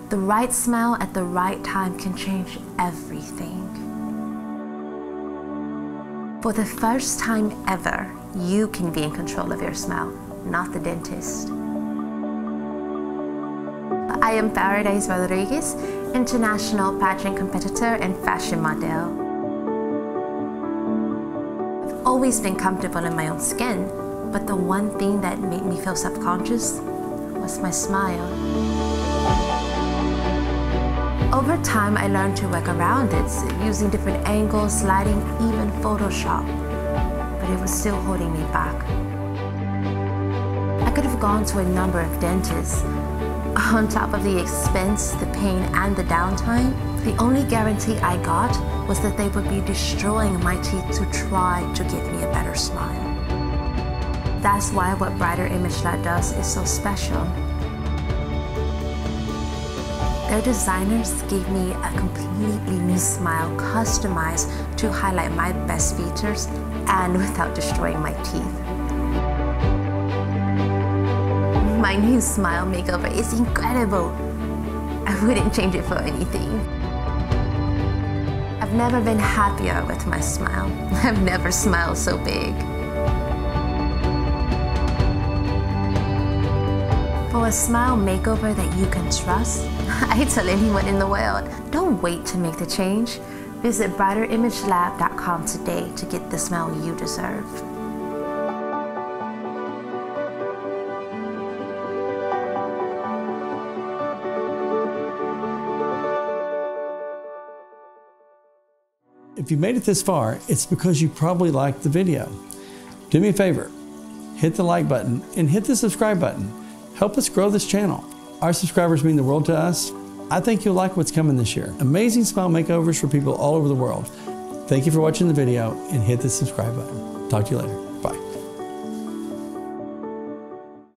The right smile at the right time can change everything. For the first time ever, you can be in control of your smile, not the dentist. I am Paradise Rodriguez, international pageant competitor and fashion model. I've always been comfortable in my own skin, but the one thing that made me feel subconscious was my smile. Over time, I learned to work around it, using different angles, lighting, even Photoshop, but it was still holding me back. I could have gone to a number of dentists. On top of the expense, the pain, and the downtime, the only guarantee I got was that they would be destroying my teeth to try to give me a better smile. That's why what Brighter Image Lab does is so special. Their designers gave me a completely new smile customized to highlight my best features and without destroying my teeth. My new smile makeover is incredible. I wouldn't change it for anything. I've never been happier with my smile. I've never smiled so big. For a smile makeover that you can trust, I tell anyone in the world, don't wait to make the change. Visit brighterimagelab.com today to get the smile you deserve. If you made it this far, it's because you probably liked the video. Do me a favor, hit the like button and hit the subscribe button. Help us grow this channel. Our subscribers mean the world to us. I think you'll like what's coming this year. Amazing smile makeovers for people all over the world. Thank you for watching the video and hit the subscribe button. Talk to you later.